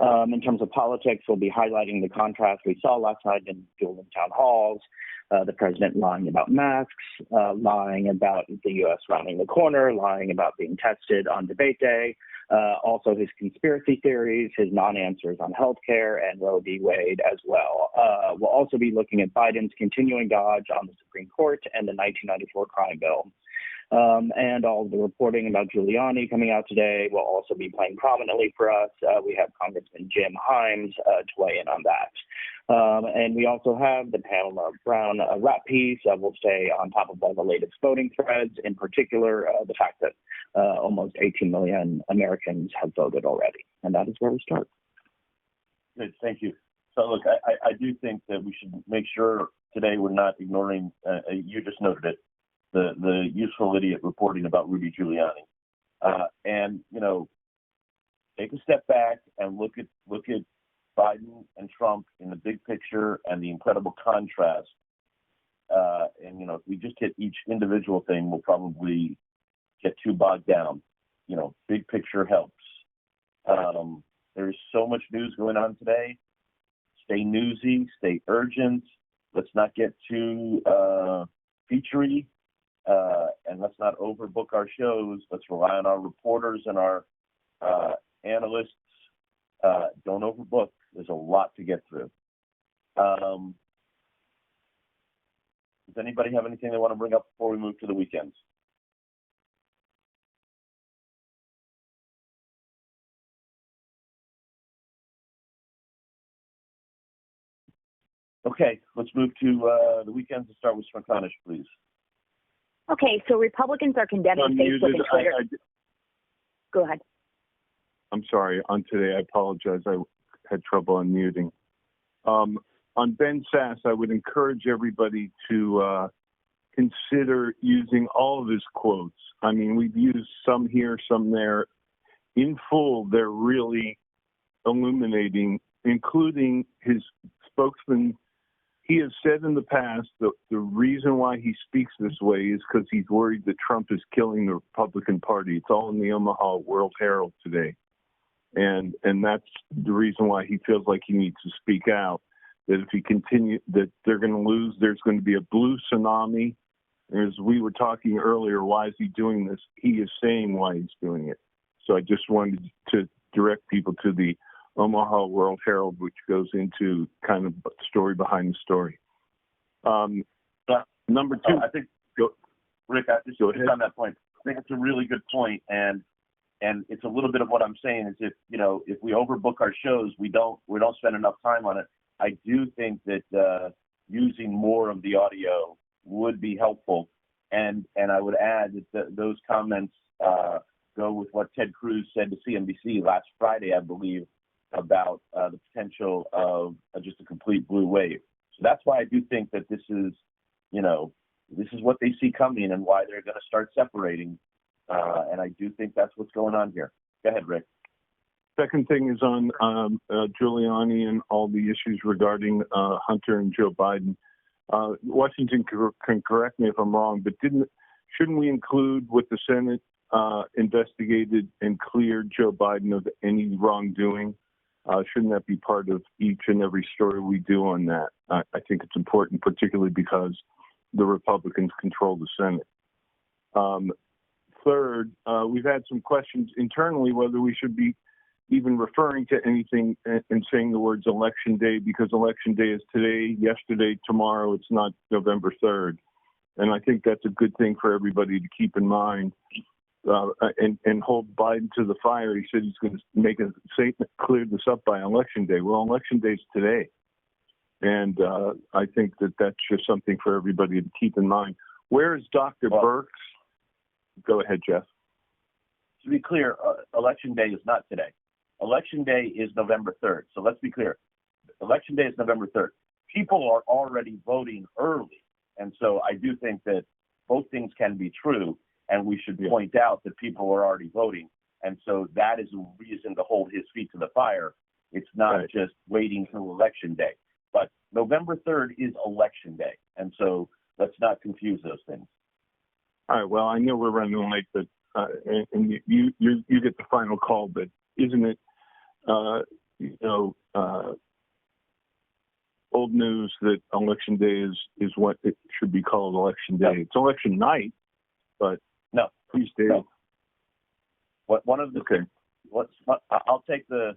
In terms of politics, we'll be highlighting the contrast we saw last night in dueling town halls, the president lying about masks, lying about the U.S. rounding the corner, lying about being tested on debate day, also his conspiracy theories, his non-answers on healthcare, and Roe v. Wade as well. We'll also be looking at Biden's continuing dodge on the Supreme Court and the 1994 crime bill. And all the reporting about Giuliani coming out today will also be playing prominently for us. We have Congressman Jim Himes to weigh in on that. And we also have the Pamela Brown wrap piece. We'll stay on top of all the latest voting threads, in particular the fact that almost 18 million Americans have voted already. And that is where we start. Good, thank you. So look, I do think that we should make sure today we're not ignoring, you just noted it, the useful idiot reporting about Rudy Giuliani, and take a step back and look at Biden and Trump in the big picture and the incredible contrast. And if we just hit each individual thing, we'll probably get too bogged down. Big picture helps. There's so much news going on today. Stay newsy, stay urgent. Let's not get too featurey. And let's not overbook our shows. Let's rely on our reporters and our analysts. Don't overbook. There's a lot to get through. Does anybody have anything they want to bring up before we move to the weekends? Okay, let's move to the weekends and start with Smerconish, please. Okay, so Republicans are condemning Facebook and Twitter. Go ahead. I'm sorry. On today, I apologize. I had trouble unmuting. On Ben Sass, I would encourage everybody to consider using all of his quotes. I mean, we've used some here, some there. In full, they're really illuminating, including his spokesman. He has said in the past that the reason why he speaks this way is because he's worried that Trump is killing the Republican Party. It's all in the Omaha World Herald today. And that's the reason why he feels like he needs to speak out, that if he continues, that they're going to lose. There's going to be a blue tsunami. As we were talking earlier, why is he doing this? He is saying why he's doing it. So I just wanted to direct people to the Omaha World Herald, which goes into kind of story behind the story. Number two, I think, Rick, just on that point, I think it's a really good point, and it's a little bit of what I'm saying is if we overbook our shows, we don't spend enough time on it. I do think that using more of the audio would be helpful, and I would add that those comments go with what Ted Cruz said to CNBC last Friday, I believe, about the potential of just a complete blue wave. So that's why I do think that this is what they see coming and why they're going to start separating. And I do think that's what's going on here. Go ahead, Rick. Second thing is on Giuliani and all the issues regarding Hunter and Joe Biden. Washington can correct me if I'm wrong, but shouldn't we include what the Senate investigated and cleared Joe Biden of any wrongdoing? Shouldn't that be part of each and every story we do on that? I think it's important, particularly because the Republicans control the Senate. Third, we've had some questions internally whether we should be even referring to anything and saying the words Election Day, because Election Day is today, yesterday, tomorrow. It's not November 3rd. And I think that's a good thing for everybody to keep in mind and hold Biden to the fire. He said he's going to make a statement, clear this up by Election Day. Well, Election Day is today. And I think that that's just something for everybody to keep in mind. Where is Dr. Birx? Go ahead, Jeff. To be clear, Election Day is not today. Election Day is November 3rd. So let's be clear. Election Day is November 3rd. People are already voting early. And so I do think that both things can be true. And we should point out that people are already voting. And so that is a reason to hold his feet to the fire. It's not just waiting till Election Day. But November 3rd is Election Day. And so let's not confuse those things. All right. Well, I know we're running late, but and you get the final call. But isn't it, old news that Election Day is what it should be called, Election Day? It's election night, but no, please, Dave. No. One of the I'll take the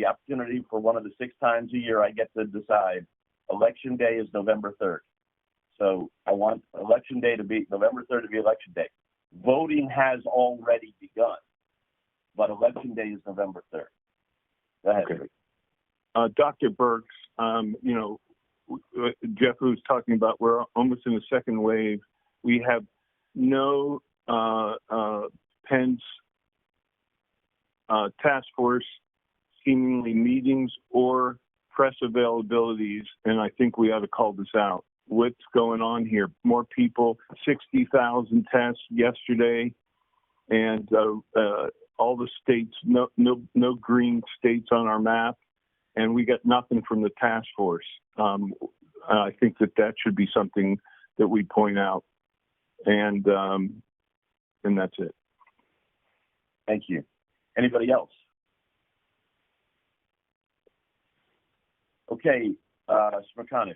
opportunity for one of the 6 times a year I get to decide. Election Day is November 3rd. So I want Election Day to be November 3rd to be Election Day. Voting has already begun, but Election Day is November 3rd. Go ahead. Okay. Dr. Birx, Jeff was talking about we're almost in a second wave. We have no Pence task force seemingly meetings or press availabilities, and I think we ought to call this out. What's going on here? More people, 60,000 tests yesterday, and all the states, no green states on our map, and we got nothing from the task force. I think that should be something that we point out, and that's it. Thank you. Anybody else? Okay, Smirkanish.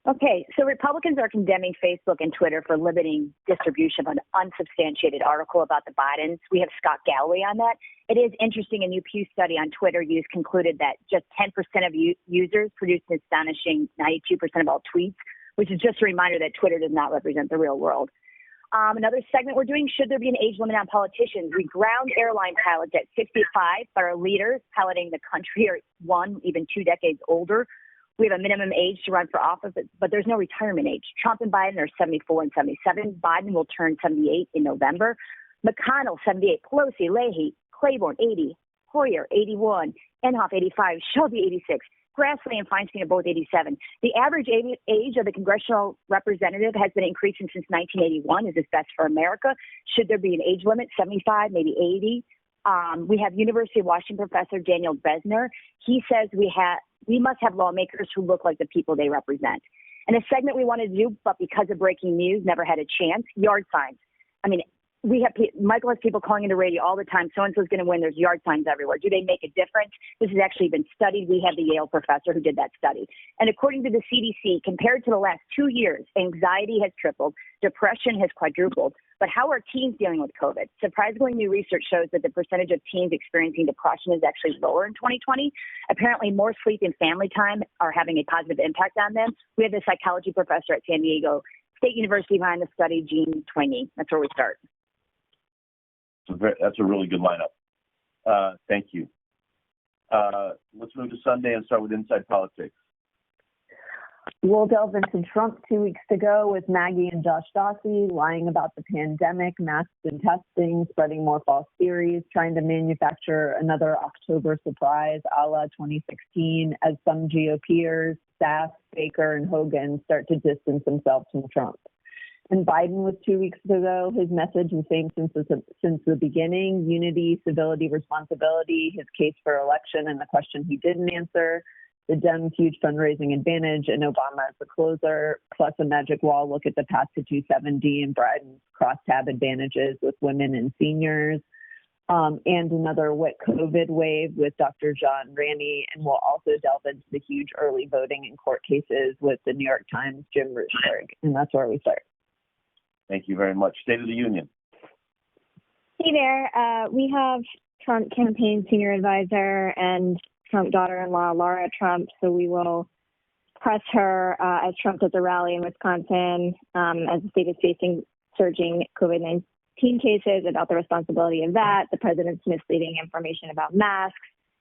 Okay, so Republicans are condemning Facebook and Twitter for limiting distribution of an unsubstantiated article about the Bidens. We have Scott Galloway on that. It is interesting, a new Pew study on Twitter use concluded that just 10% of users produced an astonishing 92% of all tweets, which is just a reminder that Twitter does not represent the real world. Another segment we're doing, should there be an age limit on politicians? We ground airline pilots at 65, but our leaders piloting the country are 1, even 2 decades older. We have a minimum age to run for office, but there's no retirement age. Trump and Biden are 74 and 77. Biden will turn 78 in November. McConnell, 78. Pelosi, Leahy, Claiborne, 80. Hoyer, 81. Inhofe, 85. Shelby, 86. Grassley and Feinstein are both 87. The average age of the congressional representative has been increasing since 1981. Is this best for America? Should there be an age limit? 75, maybe 80. We have University of Washington professor Daniel Besner. He says we must have lawmakers who look like the people they represent. And a segment we wanted to do, but because of breaking news, never had a chance, yard signs. I mean, Michael has people calling into radio all the time. So-and-so's going to win. There's yard signs everywhere. Do they make a difference? This has actually been studied. We have the Yale professor who did that study. And according to the CDC, compared to the last 2 years, anxiety has tripled, depression has quadrupled. But how are teens dealing with COVID? Surprisingly, new research shows that the percentage of teens experiencing depression is actually lower in 2020. Apparently, more sleep and family time are having a positive impact on them. We have the psychology professor at San Diego State University behind the study, Gene Twenge. That's where we start. That's a really good lineup. Thank you. Let's move to Sunday and start with Inside Politics. We'll delve into Trump 2 weeks to go with Maggie and Josh Dawsey lying about the pandemic, masks and testing, spreading more false theories, trying to manufacture another October surprise a la 2016 as some GOPers, Sass, Baker, and Hogan start to distance themselves from Trump. And Biden was 2 weeks ago. His message the same since the beginning: unity, civility, responsibility. His case for election and the question he didn't answer. The Dems' huge fundraising advantage and Obama as the closer, plus a magic wall look at the path to 270 and Biden's crosstab advantages with women and seniors. And another COVID wave with Dr. John Ranney, and we'll also delve into the huge early voting in court cases with the New York Times' Jim Roosberg, and that's where we start. Thank you very much. State of the Union. Hey there. We have Trump campaign senior advisor and Trump daughter-in-law, Laura Trump, so we will press her as Trump does a rally in Wisconsin as the state is facing surging COVID-19 cases, about the responsibility of that, the president's misleading information about masks.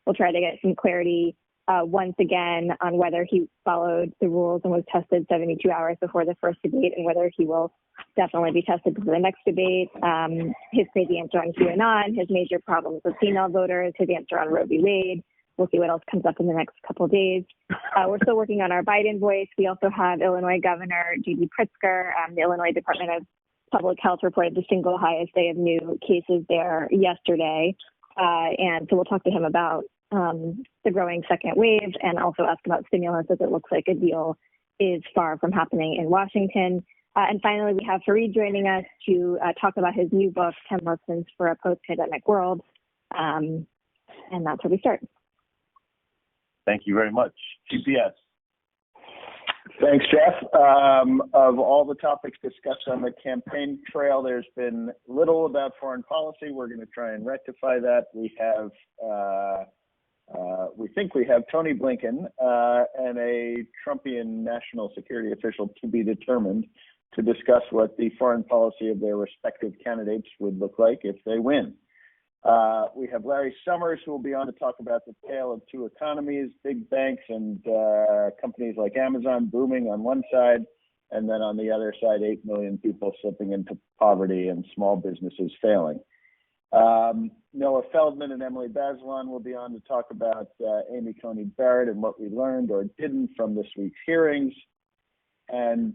We'll try to get some clarity once again on whether he followed the rules and was tested 72 hours before the first debate, and whether he will definitely be tested before the next debate. His crazy answer on QAnon, his major problems with female voters, his answer on Roe v. Wade. We'll see what else comes up in the next couple of days. We're still working on our Biden voice. We also have Illinois Governor J.B. Pritzker. The Illinois Department of Public Health reported the single highest day of new cases there yesterday. And so we'll talk to him about the growing second wave, and also ask about stimulus, as it looks like a deal is far from happening in Washington. And finally, we have Fareed joining us to talk about his new book, 10 Lessons for a Post-Pandemic World. And that's where we start. Thank you very much. GPS. Thanks, Jeff. Of all the topics discussed on the campaign trail, there's been little about foreign policy. We're going to try and rectify that. We think we have Tony Blinken and a Trumpian national security official to be determined to discuss what the foreign policy of their respective candidates would look like if they win. We have Larry Summers, who will be on to talk about the tale of two economies, big banks and companies like Amazon booming on one side, and then on the other side, 8 million people slipping into poverty and small businesses failing. Noah Feldman and Emily Bazelon will be on to talk about Amy Coney Barrett and what we learned or didn't from this week's hearings. And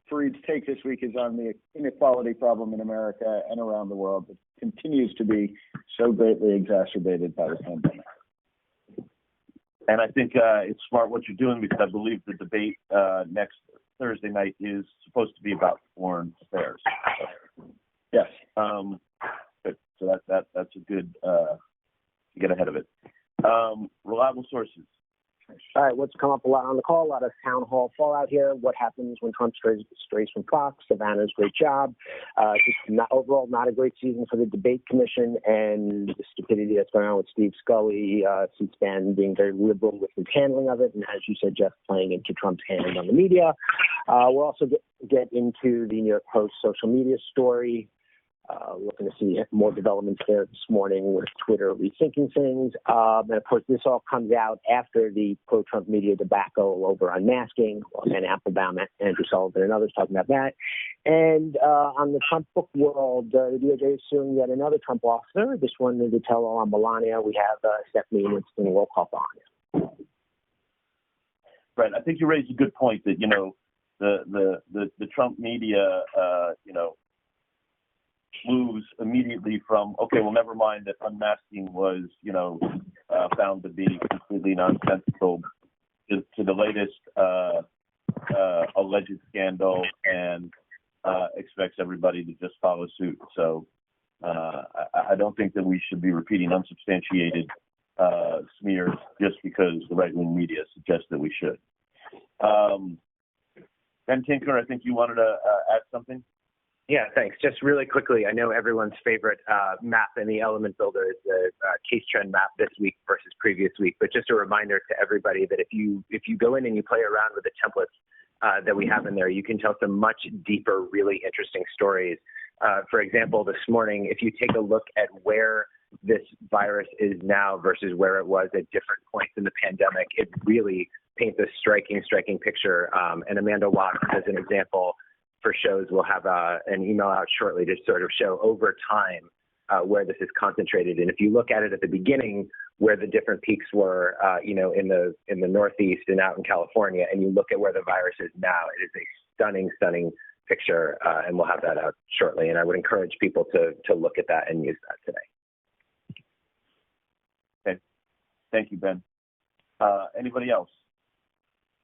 Fareed's take this week is on the inequality problem in America and around the world that continues to be so greatly exacerbated by the pandemic. And I think it's smart what you're doing, because I believe the debate next Thursday night is supposed to be about foreign affairs. Yes. So that's a good to get ahead of it. Reliable sources. All right, what's come up a lot on the call, a lot of town hall fallout here. What happens when Trump strays from Fox? Savannah's great job. Overall, not a great season for the debate commission, and the stupidity that's going on with Steve Scully, C-SPAN being very liberal with his handling of it, and as you said, Jeff, playing into Trump's hand on the media. We'll also get into the New York Post social media story. Looking to see more developments there this morning with Twitter rethinking things. And of course, this all comes out after the pro-Trump media debacle over unmasking, and Applebaum, Andrew Sullivan, and others talking about that. And on the Trump book world, the DOJ is suing yet another Trump officer. This one to tell all on Melania. We have Stephanie Winston and Wolkoff on. Right. I think you raised a good point that, the Trump media, moves immediately from, okay, well, never mind that unmasking was, found to be completely nonsensical, to the latest alleged scandal, and expects everybody to just follow suit. So I don't think that we should be repeating unsubstantiated smears just because the right-wing media suggests that we should. Ben Tinker, I think you wanted to add something? Yeah, thanks. Just really quickly, I know everyone's favorite map in the Element Builder is the case trend map this week versus previous week. But just a reminder to everybody that if you go in and you play around with the templates that we have in there, you can tell some much deeper, really interesting stories. For example, this morning, if you take a look at where this virus is now versus where it was at different points in the pandemic, it really paints a striking picture. And Amanda Watts, as an example, for shows, we'll have an email out shortly to sort of show over time where this is concentrated. And if you look at it at the beginning, where the different peaks were, in the Northeast and out in California, and you look at where the virus is now, it is a stunning picture, and we'll have that out shortly. And I would encourage people to look at that and use that today. Okay. Thank you, Ben. Anybody else?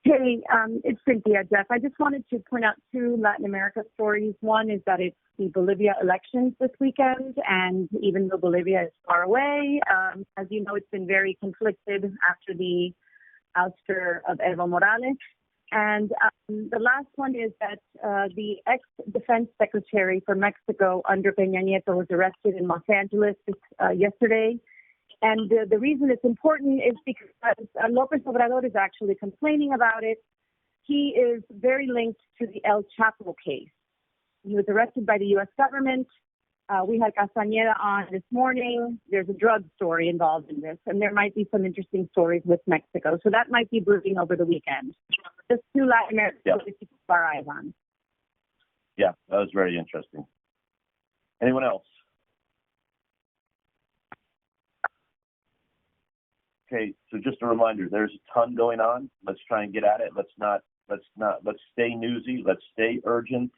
Hey, it's Cynthia, Jeff. I just wanted to point out two Latin America stories. One is that it's the Bolivia elections this weekend, and even though Bolivia is far away, as you know, it's been very conflicted after the ouster of Evo Morales. And the last one is that the ex-defense secretary for Mexico under Peña Nieto was arrested in Los Angeles yesterday. And the reason it's important is because López Obrador is actually complaining about it. He is very linked to the El Chapo case. He was arrested by the U.S. government. We had Castañeda on this morning. There's a drug story involved in this, and there might be some interesting stories with Mexico. So that might be brewing over the weekend. Just two Latin American stories to keep our eyes on. Yeah, that was very interesting. Anyone else? Okay, so just a reminder, there's a ton going on. Let's try and get at it. Let's stay newsy. Let's stay urgent.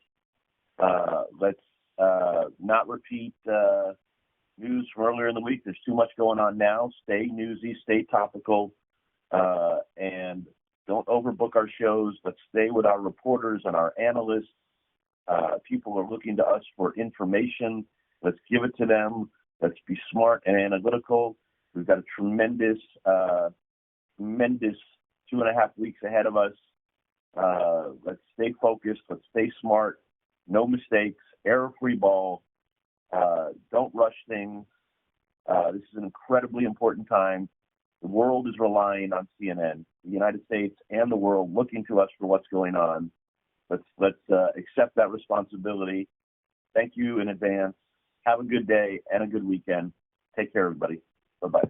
Let's not repeat news from earlier in the week. There's too much going on now. Stay newsy, stay topical, and don't overbook our shows. Let's stay with our reporters and our analysts. People are looking to us for information. Let's give it to them. Let's be smart and analytical. We've got a tremendous 2.5 weeks ahead of us. Let's stay focused. Let's stay smart. No mistakes. Error-free ball. Don't rush things. This is an incredibly important time. The world is relying on CNN, the United States and the world looking to us for what's going on. Let's accept that responsibility. Thank you in advance. Have a good day and a good weekend. Take care, everybody. Bye-bye.